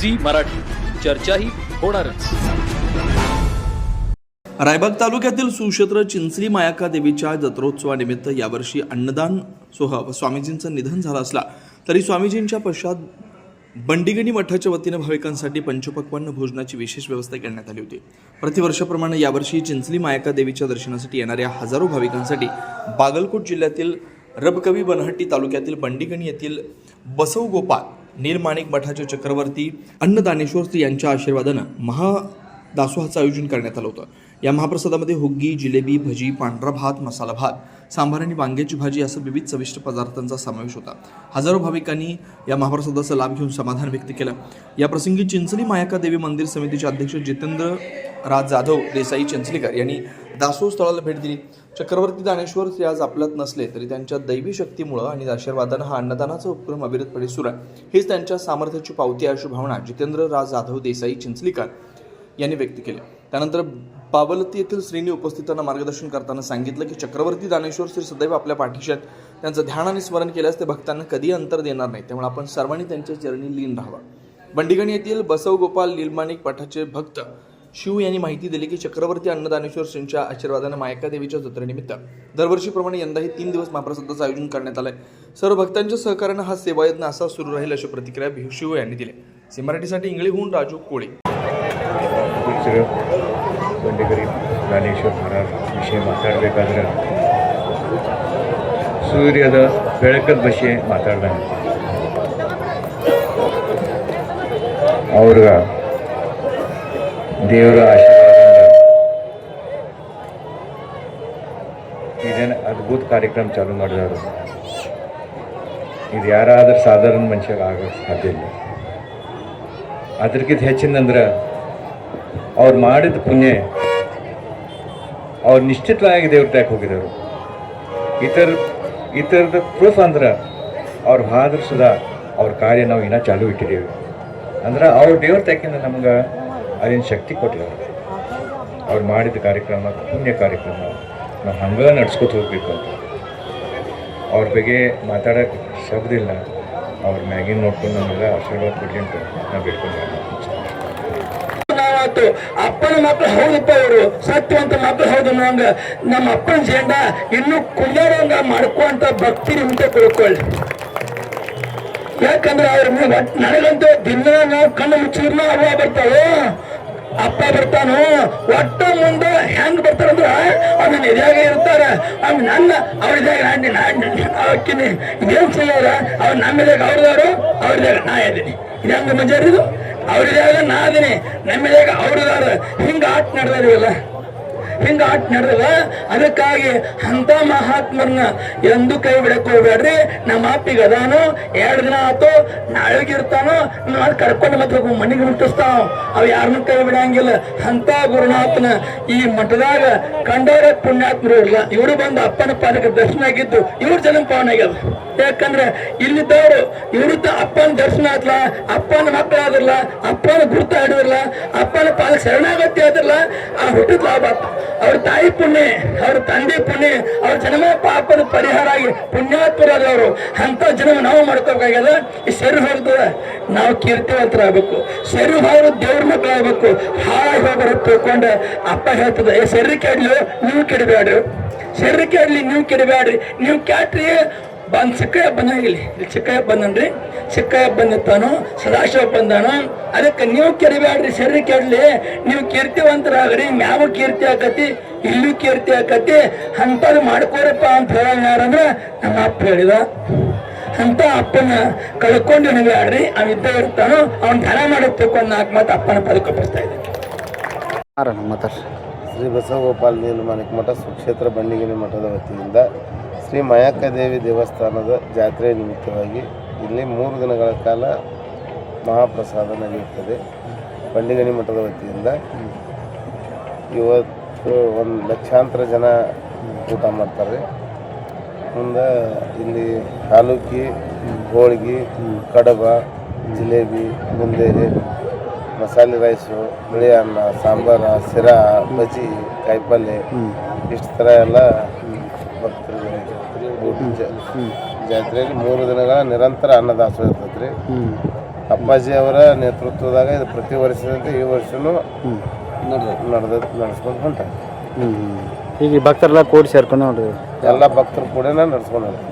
झी मराठी, चर्चा ही होणारच. रायबाग तालुक्यातील सुक्षेत्र चिंचली मायाक्का देवीच्या जत्रोत्सवानिमित्त यावर्षी अन्नदान सोहळा स्वामीजींचं निधन झालं असला तरी स्वामीजींच्या पश्चात बंडीगणी मठाच्या वतीने भाविकांसाठी पंचपक्वान्न भोजनाची विशेष व्यवस्था करण्यात आली होती. प्रतिवर्षाप्रमाणे यावर्षी चिंचली मायाक्का देवीच्या दर्शनासाठी येणाऱ्या हजारो भाविकांसाठी बागलकोट जिल्ह्यातील रबकवी बनहट्टी तालुक्यातील बंडीगणी येथील बसवगोपाल नीलमाणिक मठाचे चक्रवर्ती अन्नदानेश्वर श्री यांच्या आशीर्वादानं महादासोहाचं आयोजन करण्यात आलं होतं. या महाप्रसादामध्ये हुग्गी, जिलेबी, भजी, पांढरा भात, मसाला भात, सांबार आणि वांग्याची भाजी असं विविध चविष्ट पदार्थांचा समावेश होता. हजारो भाविकांनी या महाप्रसादाचा लाभ घेऊन समाधान व्यक्त केलं. या प्रसंगी चिंचली मायाक्का देवी मंदिर समितीचे अध्यक्ष जितेंद्र राज जाधव देसाई चिंचलीकर यांनी दासोह स्थळाला भेट दिली. चक्रवर्ती दानेश्वर श्री आज आपल्यात नसले तरी त्यांच्या दैवी शक्तीमुळे आणि आशीर्वादानं हा अन्नदानाचा उपक्रम अविरतपणे सुरू आहे. हीच त्यांच्या सामर्थ्याची पावती आहे अशी भावना जितेंद्र राज जाधव देसाई चिंचलीकर यांनी व्यक्त केली. त्यानंतर बाबलती येथील श्रींनी उपस्थितांना मार्गदर्शन करताना सांगितलं की चक्रवर्ती दानेश्वर श्री सदैव आपल्या पाठीशी आहेत. त्यांचं ध्यान आणि स्मरण केल्यास ते भक्तांना कधी अंतर देणार नाही. त्यामुळे आपण सर्वांनी त्यांच्या चरणी लीन राहावं. बंडीगणी येथील बसवगोपाल नीलमाणिक मठाचे भक्त शिव यांनी माहिती दिली की चक्रवर्ती अन्नदानेश्वर श्रींच्या आशीर्वादानं मायाक्का देवीच्या जत्रेनिमित्त दरवर्षीप्रमाणे यंदाही 3 दिवस महाप्रसादाचं आयोजन करण्यात आलंय. सर्व भक्तांच्या सहकार्यानं हा सेवायज्ञ असा सुरू राहील अशी प्रतिक्रिया शिव यांनी दिली. सी मराठीसाठी इंगळीहून राजू कोळे. ಬಂಡಿಗರಿ ದಾನೇಶ್ವರ ಮಹಾರಾಜ್ ವಿಷಯ ಮಾತಾಡಬೇಕಾದ್ರೆ ಸೂರ್ಯದ ಬೆಳಕದ ವಿಷಯ ಮಾತಾಡ್ದಂಗೆ ಅವ್ರಿಗೆ ದೇವರ ಆಶೀರ್ವಾದ ಇದೇನು ಅದ್ಭುತ ಕಾರ್ಯಕ್ರಮ ಚಾಲೂ ಮಾಡಿದವರು. ಇದು ಯಾರಾದ್ರೂ ಸಾಧಾರಣ ಮನುಷ್ಯಗೆ ಆಗೋಕ್ಕೆ ಸಾಧ್ಯ ಇಲ್ಲ. ಅದಕ್ಕಿಂತ ಹೆಚ್ಚಿನಂದ್ರೆ ಅವ್ರು ಮಾಡಿದ ಪುಣ್ಯ ಅವ್ರು ನಿಶ್ಚಿತವಾಗಿ ದೇವ್ರ ಟ್ಯಾಕ್ ಹೋಗಿದ್ದವರು. ಈ ಥರದ ಪ್ರೂಫ್ ಅಂದ್ರೆ ಅವ್ರು ಹಾದ್ರೆ ಸುಧಾ ಅವ್ರ ಕಾರ್ಯ ನಾವು ಇನ್ನೂ ಚಾಲೂ ಇಟ್ಟಿದ್ದೇವೆ ಅಂದ್ರೆ ಅವ್ರ ದೇವ್ರ ಟ್ಯಾಕಿಂದ ನಮ್ಗೆ ಅದೇನು ಶಕ್ತಿ ಕೊಟ್ಟಿದ್ದಾರೆ. ಅವ್ರು ಮಾಡಿದ ಕಾರ್ಯಕ್ರಮ ಪುಣ್ಯ ಕಾರ್ಯಕ್ರಮ ನಾವು ಹಂಗೆ ನಡ್ಸ್ಕೊತ ಹೋಗ್ಬೇಕು ಅಂತ ಅವ್ರ ಬಗ್ಗೆ ಮಾತಾಡೋಕ್ಕೆ ಶಬ್ದ ಇಲ್ಲ. ಅವ್ರ ಮ್ಯಾಗಿನ ನೋಡ್ಕೊಂಡು ನಮಗೆ ಆಶೀರ್ವಾದ ಕೊಡಲಿ ಅಂತ ನಾವು ಬೇಡ್ಕೊಂಡು ಅಪ್ಪನ ಮಕ್ಕಳು ಹೌದಪ್ಪ, ಅವರು ಸತ್ಯವಂತ ಮಕ್ಕಳು ಹೌದು ನಂಗ ನಮ್ಮ ಅಪ್ಪನ ಜೇಂಡ ಇನ್ನೂ ಕುಂದಾರಂಗ ಮಾಡ್ಕೊಂತ ಭಕ್ತಿ ನಿಮ್ಗೆ ತಿಳ್ಕೊಳ್ಳಿ. ಯಾಕಂದ್ರೆ ಅವ್ರ ನನಗಂತೂ ದಿನ ನಾವು ಕಣ್ಣು ಮುಚ್ಚಿರ್ನ ಅವ್ವ ಬರ್ತಾವೆ, ಅಪ್ಪ ಬರ್ತಾನು, ಒಟ್ಟ ಮುಂದೆ ಹೆಂಗ್ ಬರ್ತಾರಂದ್ರ ಅವ್ನ ಇದಾಗ ಇರ್ತಾರ. ಅವ್ನು ನನ್ನ ಅವ್ರಿದಾಗ ಅವಕ್ಕಿನಿ ಇದೇನ್ செய்யாರ ಅವ್ರು ನಮ್ಮಿದಾಗ ಅವ್ರದವರು ಅವ್ರಿದಾಗ ನಾ ಇದ್ದೀನಿ. ಇದು ಹೆಂಗ ಮಜಾರಿದು ಅವ್ರಿದಾಗ ನಾ ಅದೀನಿ, ನಮ್ಮಿದಾಗ ಅವ್ರದಾರ. ಹಿಂಗ ಆಟ ನಡೆದಿಲ್ಲ, ಹಿಂಗ ಆಟ ನಡೆದಲ್ಲ. ಅದಕ್ಕಾಗಿ ಅಂತ ಮಹಾತ್ಮರನ್ನ ಎಂದು ಕೈ ಬಿಡಕ್ ಹೋಗ್ಬೇಡ್ರಿ. ನಮ್ಮ ಅಪ್ಪಿಗೆ ಅದಾನು 2 ದಿನ ಆತು, ನಾಳೆಗಿರ್ತಾನೋ ನಾನು ಕರ್ಕೊಂಡು ಮತ್ತೆ ಮನೆಗೆ ಮುಟ್ಟಿಸ್ತಾವ. ಅವ್ ಯಾರನ್ನ ಕೈ ಬಿಡಂಗಿಲ್ಲ. ಅಂತ ಗುರುನಾಥನ ಈ ಮಠದಾಗ ಕಂಡವರ ಪುಣ್ಯಾತ್ಮರು ಇಲ್ಲ. ಇವರು ಬಂದು ಅಪ್ಪನ ಪಾದಕ್ಕೆ ದರ್ಶನ ಆಗಿದ್ದು ಇವ್ರ ಜನ ಪಾವನ ಆಗ್ಯದ. ಯಾಕಂದ್ರೆ ಇಲ್ಲಿದ್ದವರು ಇವ್ರ ಅಪ್ಪನ ದರ್ಶನ ಆದ್ಲ, ಅಪ್ಪನ ಮಕ್ಕಳಾದ್ರಲ್ಲ, ಅಪ್ಪನ ಗುರುತ ಹಿಡಿದ್ರಲ್ಲ, ಅಪ್ಪನ ಪಾದಕ್ಕೆ ಶರಣಾಗತಿ ಆದ್ರಲ್ಲ, ಆ ಹುಟ್ಟಿದ ಲಾಭ ಆತ. ಅವ್ರ ತಾಯಿ ಪುಣ್ಯ, ಅವ್ರ ತಂದೆ ಪುಣ್ಯ, ಅವ್ರ ಜನ್ಮ ಪಾಪದ ಪರಿಹಾರ ಆಗಿ ಪುಣ್ಯಾತ್ಮರಾದವರು. ಅಂತ ಜನ್ಮ ನಾವು ಮಾಡ್ಕೋಬೇಕಾಗ್ಯದ. ಈ ಶರೀರ ಹೊರದು ನಾವು ಕೀರ್ತಿವಂತರಾಗಬೇಕು, ಶರೀರ ಹೊರದು ದೇವ್ರ ಮಕ್ಕಳಾಗಬೇಕು. ಹಾಳಾಗಿ ಹೋಗ್ಬಾರ ತಿಳ್ಕೊಂಡು ಅಪ್ಪ ಹೇಳ್ತದ, ಈ ಶರೀರಕ್ಕೆ ಆಡ್ಲಿ ನೀವು ಕೆಡಬೇಡ್ರಿ, ಶರೀರಕ್ಕೆ ಆಡ್ಲಿ ನೀವು ಕೆಡಬೇಡ್ರಿ. ನೀವು ಕ್ಯಾಟ್ರಿ ಬಂದು ಚಿಕ್ಕಯ್ಯ ಬಂದಂಗಿಲ್ಲ, ಇಲ್ಲಿ ಚಿಕ್ಕಯ್ಯ ಬಂದನ್ರಿ, ಚಿಕ್ಕಯ್ಯ ಬಂದಿತ್ತಾನು, ಸದಾಶಿವ ಬಂದಾನು. ಅದಕ್ಕೆ ನೀವು ಕೆಡಬೇಡ್ರಿ, ಶರೀರ ಕೆಡಲಿ, ನೀವು ಕೀರ್ತಿವಂತರಾಗ್ರಿ. ಮ್ಯಾವ ಕೀರ್ತಿ ಆಕತಿ, ಇಲ್ಲೂ ಕೀರ್ತಿ ಆಕತಿ. ಅಂಥದ್ದು ಮಾಡ್ಕೋರಪ್ಪ ಅಂತ ಹೇಳೋಣ ಯಾರಂದ್ರೆ ನಮ್ಮ ಅಪ್ಪ ಹೇಳಿದ. ಅಂತ ಅಪ್ಪನ ಕಳ್ಕೊಂಡು ನೀವು ಆಡ್ರಿ, ಅವಿದ್ದ ಇರ್ತಾನೋ ಅವ್ನ ಧನ ಮಾಡೋದು ತಿಳ್ಕೊಂಡು 4 ಮಾತು ಅಪ್ಪನ ಪದಕ ಬರ್ತಾ ಇದೆ. ಶ್ರೀ ಬಸವಗೋಪಾಲ್ ನೀಲಮಾಣಿಕ್ ಮಠ ಸುಕ್ಷೇತ್ರ ಬಂಡಿಗಣಿ ಮಠದ ವತಿಯಿಂದ ಶ್ರೀ ಮಾಯಾಕ್ಕ ದೇವಿ ದೇವಸ್ಥಾನದ ಜಾತ್ರೆ ನಿಮಿತ್ತವಾಗಿ ಇಲ್ಲಿ 3 ದಿನಗಳ ಕಾಲ ಮಹಾಪ್ರಸಾದ ನಡೆಯುತ್ತದೆ. ಬಂಡಿಗಣಿ ಮಠದ ವತಿಯಿಂದ ಇವತ್ತು 1 ಲಕ್ಷಾಂತರ ಜನ ಊಟ ಮಾಡ್ತಾರೆ. ಮುಂದೆ ಇಲ್ಲಿ ಹಾಲುಕ್ಕಿ, ಹೋಳಿಗೆ, ಕಡಬ, ಜಿಲೇಬಿ, ಬುಂದೇರಿ, ಮಸಾಲೆ ರೈಸು, ಬಿಳಿ ಅನ್ನ, ಸಾಂಬಾರ, ಶಿರಾ, ಬಜ್ಜಿ, ಕಾಯಿಪಲ್ಲೆ ಇಷ್ಟು ಥರ ಎಲ್ಲ ಭಕ್ತರಿಗೆ ಜಾತ್ರೆಯಲ್ಲಿ 3 ದಿನಗಳ ನಿರಂತರ ಅನ್ನದಾಸೋಹ ಇರ್ತದೆ ರೀ. ಅಪ್ಪಾಜಿ ಅವರ ನೇತೃತ್ವದಾಗ ಇದು ಪ್ರತಿ ವರ್ಷದಂತೆ ಈ ವರ್ಷನೂ ನಡೆಸ್ಕೊಂಡು ಹೊಂಟ. ಈಗ ಭಕ್ತರೆಲ್ಲ ಕೂಡಿ ಸೇರ್ಕೊಂಡು ನೋಡ್ರಿ ಎಲ್ಲ ಭಕ್ತರು ಕೂಡ ನಡ್ಸ್ಕೊಂಡು ಹೊಂಟ.